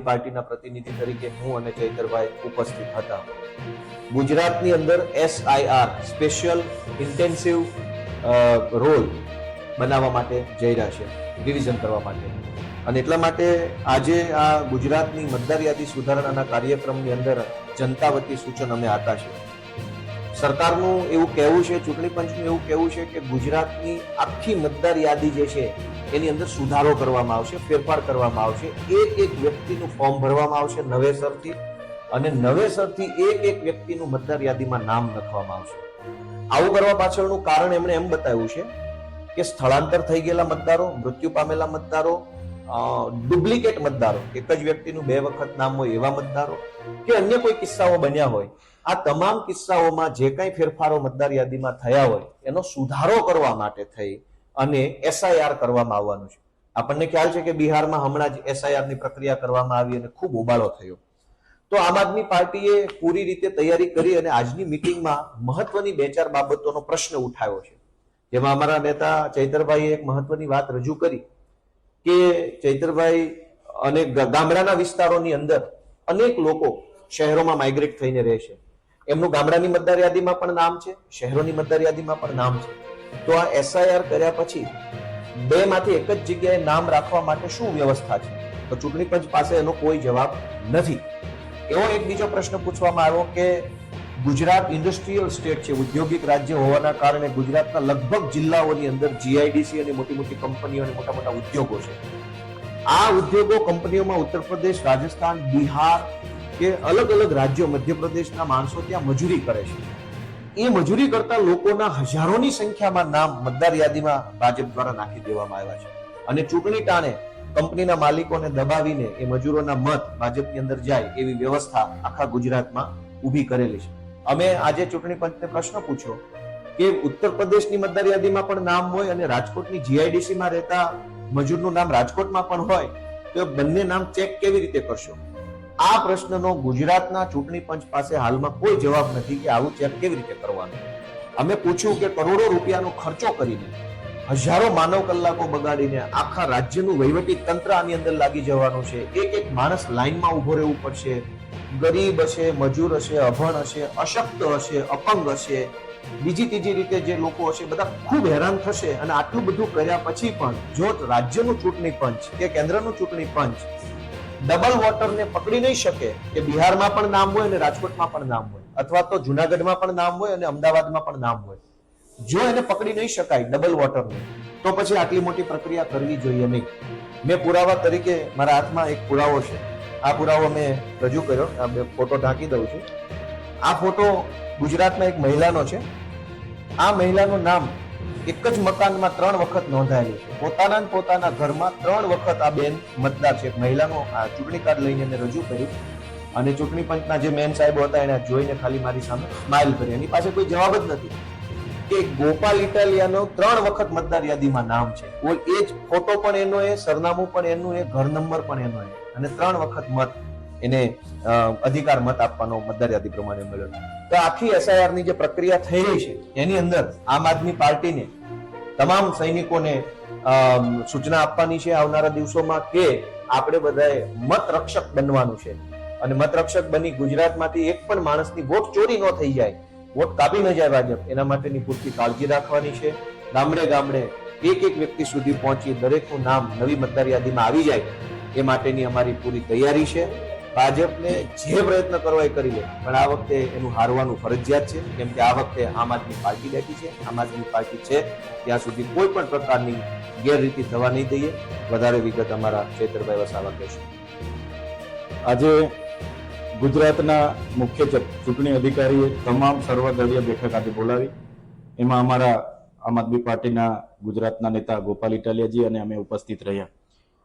પાર્ટીના પ્રતિનિધિ તરીકે હું અને ચૈતરભાઈ ઉપસ્થિત હતા. ગુજરાતની અંદર SIR સ્પેશિયલ ઇન્ટેન્સિવ રોલ બનાવવા માટે જઈ રહ્યા છે, રિવિઝન કરવા માટે. અને એટલા માટે આજે આ ગુજરાતની મતદાર યાદી સુધારણાના કાર્યક્રમની અંદર જનતા વતી સૂચન અમે આપતા છે. સરકારનું એવું કહેવું છે, ચૂંટણી પંચનું એવું કહેવું છે કે ગુજરાતની આખી મતદાર યાદી જે છે એની અંદર સુધારો કરવામાં આવશે, ફેરફાર કરવામાં આવશે. એક વ્યક્તિનું ફોર્મ ભરવામાં આવશે નવેસરથી, અને નવેસરથી એક વ્યક્તિનું મતદાર યાદીમાં નામ લખવામાં આવશે. આવું કરવા પાછળનું કારણ એમણે એમ બતાવ્યું છે કે સ્થળાંતર થઈ ગયેલા મતદારો, મૃત્યુ પામેલા મતદારો, ડુપ્લિકેટ મતદારો, એક જ વ્યક્તિનું 2 વખત નામ હોય એવા મતદારો, કે અન્ય કોઈ કિસ્સાઓ બન્યા હોય, આ તમામ કિસ્સાઓમાં જે કંઈ ફેરફારો મતદાર યાદીમાં થયા હોય એનો સુધારો કરવા માટે થઈ અને SIR કરવામાં આવવાનું છે. આપણને ખ્યાલ છે કે બિહારમાં હમણાં જ SIR ની પ્રક્રિયા કરવામાં આવી અને ખૂબ હોબાળો થયો. તો આમ આદમી પાર્ટીએ પૂરી રીતે તૈયારી કરી અને આજની મિટિંગમાં મહત્વની 2-4 બાબતોનો પ્રશ્ન ઉઠાવ્યો છે. જેમાં અમારા નેતા ચૈતરભાઈએ એક મહત્વની વાત રજૂ કરી કે ચૈતરભાઈ અને ગામડાના વિસ્તારોની અંદર અનેક લોકો શહેરોમાં માઇગ્રેટ થઈને રહે છે. એમનું ગામડાની મતદાર યાદીમાં પણ નામ છે, શહેરોની મતદાર યાદીમાં પણ નામ છે. તો આ SIR કર્યા પછી 2 માંથી એક જ જગ્યાએ નામ રાખવા માટે શું વ્યવસ્થા છે? તો ચૂંટણી પંચ પાસે એનો કોઈ જવાબ નથી. એવો એક બીજો પ્રશ્ન પૂછવામાં આવ્યો કે ગુજરાત ઇન્ડસ્ટ્રીયલ સ્ટેટ છે, ઔદ્યોગિક રાજ્ય હોવાના કારણે ગુજરાતના લગભગ જિલ્લાઓની અંદર GIDC અને મોટી મોટી કંપનીઓ અને મોટા મોટા ઉદ્યોગો છે. આ ઉદ્યોગો કંપનીઓમાં ઉત્તર પ્રદેશ, રાજસ્થાન, બિહાર કે અલગ અલગ રાજ્યો, મધ્યપ્રદેશના માણસો ત્યાં મજૂરી કરે છે. એ મજૂરી કરતા લોકોના હજારોની સંખ્યામાં નામ મતદાર યાદીમાં ભાજપ દ્વારા નાખી દેવામાં આવ્યા છે. અને ચૂંટણી ટાણે કંપનીના માલિકોને દબાવીને એ મજૂરોના મત ભાજપની અંદર જાય એવી વ્યવસ્થા આખા ગુજરાતમાં ઊભી કરેલી છે. અમે આજે ચૂંટણી પંચને પ્રશ્ન પૂછ્યો કે ઉત્તર પ્રદેશની મતદાર યાદીમાં પણ નામ હોય અને રાજકોટની GIDC માં રહેતા મજૂરનું નામ રાજકોટમાં પણ હોય તો બંને નામ ચેક કેવી રીતે કરશો? આ પ્રશ્નનો ગુજરાતના ચૂંટણી પંચ પાસે હાલમાં કોઈ જવાબ નથી કે આવું ચેક કેવી રીતે કરવાનું. અમે પૂછ્યું કે કરોડો રૂપિયાનો ખર્ચો કરીને, હજારો માનવ કલાકો બગાડીને આખા રાજ્યનું વહીવટી તંત્ર આની અંદર લાગી જવાનું છે. એક માણસ લાઈનમાં ઉભો રહેવું પડશે. ગરીબ હશે, મજૂર હશે, અભણ હશે, અશક્ત હશે, અપંગ હશે, બીજી ત્રીજી રીતે જે લોકો હશે, બધા ખૂબ હેરાન થશે. અને આટલું બધું કર્યા પછી પણ જો રાજ્યનું ચૂંટણી પંચ કે કેન્દ્રનું ચૂંટણી પંચ ડબલ વોટરને પકડી નહીં શકે કે બિહારમાં પણ નામ હોય અને રાજકોટમાં પણ નામ હોય, અથવા તો જુનાગઢમાં પણ નામ હોય અને અમદાવાદમાં પણ નામ હોય, જો એને પકડી નહીં શકાય ડબલ વોટરને, તો પછી આટલી મોટી પ્રક્રિયા કરવી જોઈએ નહીં. મેં પુરાવા તરીકે મારા હાથમાં એક પુરાવો છે. આ પુરાવો મેં રજૂ કર્યો. આ ફોટો ઢાંકી દઉં છું. આ ફોટો ગુજરાતમાં એક મહિલાનો છે. આ મહિલાનું નામ એક જ મકાનમાં 3 વખત નોંધાયેલું છે. પોતાના ઘરમાં 3 વખત આ બેન મતદાર છે. મહિલાનો આ ચૂંટણી કાર્ડ લઈને એને રજૂ કર્યું અને ચૂંટણી પંચના જે મેન સાહેબો હતા એને જોઈને ખાલી મારી સામે સ્માઇલ કરી. એની પાસે કોઈ જવાબ જ નથી કે ગોપાલ ઇટાલિયાનો 3 વખત મતદાર યાદીમાં નામ છે. એ જ ફોટો પણ એનો, એ સરનામું પણ એનું, એ ઘર નંબર પણ એનો, અને 3 વખત મત એને અધિકાર મત આપવાનો મતદાર યાદી પ્રમાણે મળ્યો. તો આખી SIR ની જે પ્રક્રિયા થઈ રહી છે એની અંદર આમ આદમી પાર્ટીને તમામ સૈનિકોને સૂચના આપવાની છે આવનારા દિવસોમાં કે આપણે બધાએ મત રક્ષક બનવાનું છે. અને મત રક્ષક બની ગુજરાતમાંથી એક પણ માણસની વોટ ચોરી ન થઈ જાય, વોટ કાપી ન જાય ભાજપ, એના માટેની પૂરતી કાળજી રાખવાની છે. ગામડે ગામડે એક વ્યક્તિ સુધી પહોંચી દરેકનું નામ નવી મતદાર યાદીમાં આવી જાય એ માટેની અમારી પૂરી તૈયારી છે. ભાજપને જે પ્રયત્ન કરવા એ કરી લે, પણ આ વખતે એનું હારવાનું ફરજિયાત છે. કેમ કે આ વખતે આમ આદમી પાર્ટી બેઠી છે. આમ આદમી પાર્ટી છે ત્યાં સુધી કોઈ પણ પ્રકારની ગેરરીતિ થવા નહીં દઈએ. વધારે વિગત અમારા ચૈતરભાઈ વસાવા કહેશે. આજે ગુજરાતના મુખ્ય ચૂંટણી અધિકારીએ તમામ સર્વદળીય બેઠક આજે બોલાવી. એમાં અમારા આમ આદમી પાર્ટીના ગુજરાતના નેતા ગોપાલ ઇટાલિયાજી અને અમે ઉપસ્થિત રહ્યા.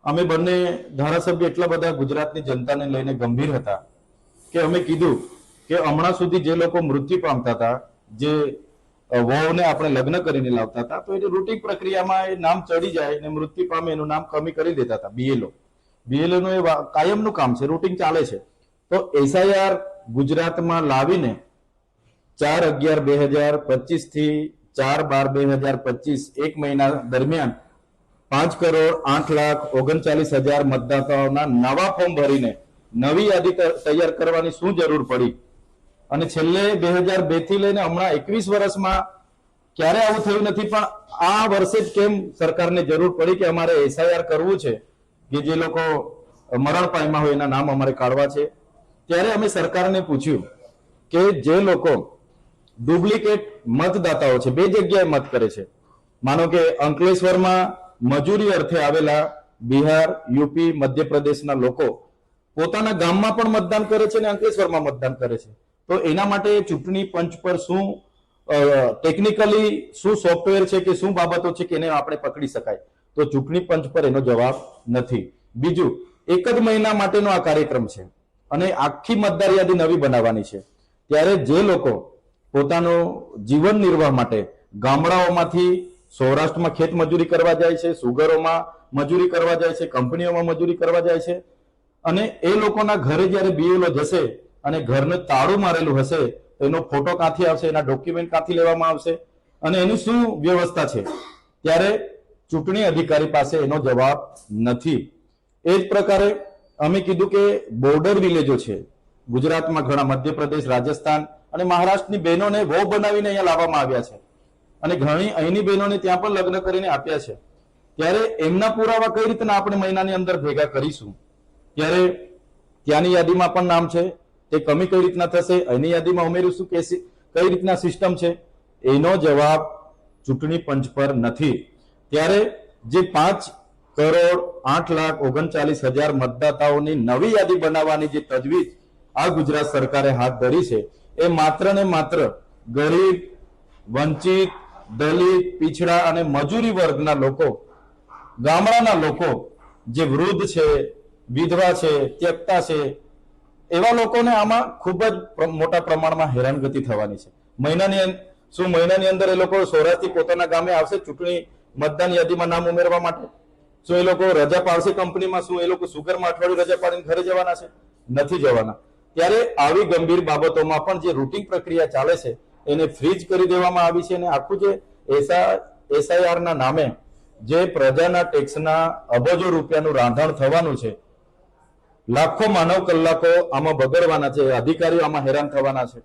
અમે બંને ધારાસભ્ય એટલા બધા ગુજરાતની જનતાને લઈને ગંભીર હતા કે અમે કીધું કે હમણાં સુધી જે લોકો મૃત્યુ પામતા હતા, જે વહુને આપણે લગ્ન કરીને લાવતા હતા, તો એ રૂટીન પ્રક્રિયામાં એ નામ ચડી જાય ને મૃત્યુ પામે એનું નામ કમી કરી દેતા હતા. BLO નું એ કાયમનું કામ છે, રૂટીન ચાલે છે. તો SIR ગુજરાતમાં લાવીને 4/11/2025 થી 4/12/2025 એક મહિના દરમિયાન 5,08,39,000 મતદાતાઓના નવા ફોર્મ ભરીને નવી યાદી તૈયાર કરવાની શું જરૂર પડી? અને છેલ્લે 2002 થી લઈને હમણાં 21 વર્ષમાં ક્યારે આવું થયું નથી, પણ આ વર્ષે જ કેમ સરકારને જરૂર પડી કે અમારે એસઆઈઆર કરવું છે કે જે લોકો મરણ પામ્યા હોય એના નામ અમારે કાઢવા છે? ત્યારે અમે સરકારને પૂછ્યું કે જે લોકો ડુપ્લિકેટ મતદાતાઓ છે, બે જગ્યાએ મત કરે છે, માનો કે અંકલેશ્વરમાં મજૂરી અર્થે આવેલા બિહાર, યુપી, મધ્યપ્રદેશના લોકો પોતાના ગામમાં પણ મતદાન કરે છે અને અંકલેશ્વરમાં મતદાન કરે છે, તો એના માટે ચૂંટણી પંચ પર શું ટેકનિકલી શું સોફ્ટવેર છે કે શું બાબતો છે કે એને આપણે પકડી શકાય? તો ચૂંટણી પંચ પર એનો જવાબ નથી. બીજું, એક જ મહિના માટેનો આ કાર્યક્રમ છે અને આખી મતદાર યાદી નવી બનાવવાની છે, ત્યારે જે લોકો પોતાનું જીવન નિર્વાહ માટે ગામડાઓમાંથી સૌરાષ્ટ્રમાં ખેત મજૂરી કરવા જાય છે, સુગરોમાં મજૂરી કરવા જાય છે, કંપનીઓમાં મજૂરી કરવા જાય છે, અને એ લોકોના ઘરે જ્યારે બીએલઓ જશે અને ઘરને તાળું મારેલું હશે, એનો ફોટો ક્યાંથી આવશે, એના ડોક્યુમેન્ટ ક્યાંથી લેવામાં આવશે અને એની શું વ્યવસ્થા છે? ત્યારે ચૂંટણી અધિકારી પાસે એનો જવાબ નથી. એ જ પ્રકારે અમે કીધું કે બોર્ડર વિલેજો છે ગુજરાતમાં, ઘણા મધ્યપ્રદેશ, રાજસ્થાન અને મહારાષ્ટ્રની બહેનોને વહુ બનાવીને અહીંયા લાવવામાં આવ્યા છે અને ઘણી અહીંની બહેનોને ત્યાં પણ લગ્ન કરીને આપ્યા છે. ત્યારે એમના પુરાવા કઈ રીતના આપણે મહિનાની અંદર ભેગા કરીશું? ત્યારે ત્યાંની યાદીમાં પણ નામ છે, તે કમી કઈ રીતના થશે? અહીંની યાદીમાં ઉમેરીશું કે કઈ રીતના સિસ્ટમ છે? એનો જવાબ ચૂંટણી પંચ પર નથી. ત્યારે જે 5,08,39,000 મતદાતાઓની નવી યાદી બનાવવાની જે તજવીજ આ ગુજરાત સરકારે હાથ ધરી છે, એ માત્ર ને માત્ર ગરીબ, વંચિત, દલિત, પીછડા અને મજૂરી વર્ગના લોકો, ગામડાના લોકો, જે વૃદ્ધ છે, વિધવા છે, ત્યક્તા છે, એવા લોકોને આમાં ખૂબ જ મોટા પ્રમાણમાં હેરાનગતિ થવાની છે. મહિનાની અંદર એ લોકો સૌરાષ્ટ્રથી પોતાના ગામે આવશે ચૂંટણી મતદાન યાદીમાં નામ ઉમેરવા માટે? શું એ લોકો રજા પાડશે કંપનીમાં? શું એ લોકો સુગરમાં અઠવાડિયું રજા પાડીને ઘરે જવાના છે? નથી જવાના. ત્યારે આવી ગંભીર બાબતોમાં પણ જે રૂટિંગ પ્રક્રિયા ચાલે છે એને ફ્રીજ કરી દેવામાં આવી છે અને આખું જે એસઆઈઆર ના નામે જે પ્રજાના ટેક્સના અબજો રૂપિયાનું રાંધણ થવાનું છે, લાખો માનવ કલાકો આમાં બગડવાના છે, અધિકારીઓ આમાં હેરાન થવાના છે.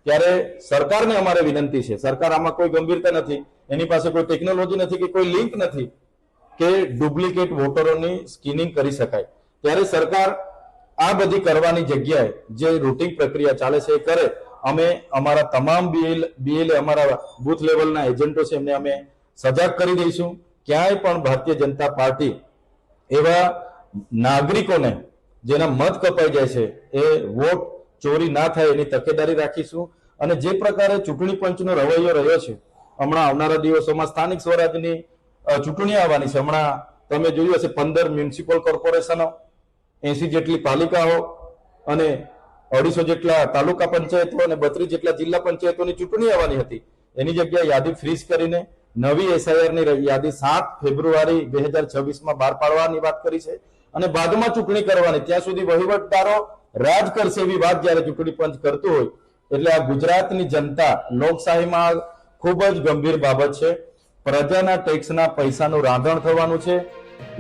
ત્યારે સરકારને અમારે વિનંતી છે, સરકાર આમાં કોઈ ગંભીરતા નથી, એની પાસે કોઈ ટેકનોલોજી નથી કે કોઈ લિંક નથી કે ડુપ્લિકેટ વોટરોની સ્કીનિંગ કરી શકાય. ત્યારે સરકાર આ બધી કરવાની જગ્યાએ જે રૂટિંગ પ્રક્રિયા ચાલે છે એ કરે. અમે અમારા તમામ બીએલએ અમારા બૂથ લેવલના એજન્ટો છે એમને અમે સજાગ કરી દઈશું. ક્યાંય પણ ભારતીય જનતા પાર્ટી એવા નાગરિકોને જેના મત કપાઈ જાય છે એ વોટ ચોરી ના થાય એની તકેદારી રાખીશું. અને જે પ્રકારે ચૂંટણી પંચનો રવૈયો રહ્યો છે, હમણાં આવનારા દિવસોમાં સ્થાનિક સ્વરાજની ચૂંટણી આવવાની છે. હમણાં તમે જોયું હશે 15 મ્યુનિસિપલ કોર્પોરેશનો, 80 જેટલી પાલિકાઓ અને 250 જેટલા તાલુકા પંચાયતો અને 32 જેટલા જિલ્લા પંચાયતોની ચૂંટણી આવવાની હતી. એની જગ્યાએ યાદી ફ્રીઝ કરીને નવી એસઆઈઆર ની યાદી 7 ફેબ્રુઆરી 2026માં બહાર પાડવાની વાત કરી છે અને બાદમાં ચૂંટણી કરવાની. ત્યાં સુધી વહીવટદારો રાજ કરશે એવી વાત જયારે ચૂંટણી પંચ કરતું હોય, એટલે આ ગુજરાતની જનતા લોકશાહીમાં ખૂબ જ ગંભીર બાબત છે. પ્રજાના ટેક્સના પૈસાનું રાંધણ થવાનું છે,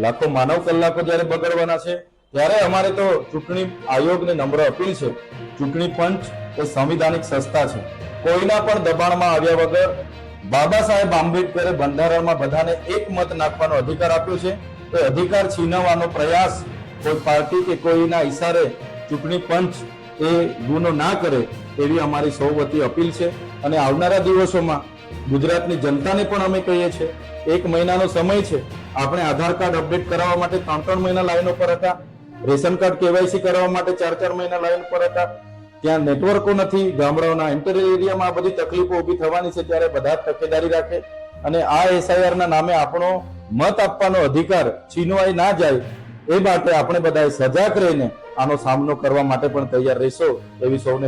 લાખો માનવ કલાકો જયારે બગડવાના છે. ત્યારે અમારે તો ચૂંટણી આયોગને નમ્ર અપીલ છે, ચૂંટણી પંચ એ સંવિધાનિક સંસ્થા છે, કોઈના પણ દબાણમાં આવ્યા વગર બાબા સાહેબ આંબેડકરે બંધારણમાં બધાને એક મત નાખવાનો અધિકાર આપ્યો છે. તો અધિકાર છીનવવાનો પ્રયાસ કોઈ પાર્ટી કે કોઈના ઈશારે ચૂંટણી પંચ એ ગુનો ના કરે એવી અમારી સૌ વતી અપીલ છે. અને આવનારા દિવસોમાં ગુજરાતની જનતાને પણ અમે કહીએ છીએ, 1 મહિનાનો સમય છે. આપણે આધાર કાર્ડ અપડેટ કરાવવા માટે 3-3 મહિના લાઈન ઉપર હતા, રેશન કાર્ડ કેવાયસી કરાવવા માટે 4-4 મહિના લાઈન પર હતા. ત્યાં નેટવર્કો નથી, ગામડાઓના ઇન્ટેરિયર એરિયામાં આ બધી તકલીફો ઊભી થવાની છે. ત્યારે બધા તકેદારી રાખે અને આ એસઆઈઆર ના નામે આપણો મત આપવાનો અધિકાર છીનવાઈ ના જાય એ માટે આપણે બધાએ સજાગ રહીને આનો સામનો કરવા માટે પણ તૈયાર રહેશો એવી સૌને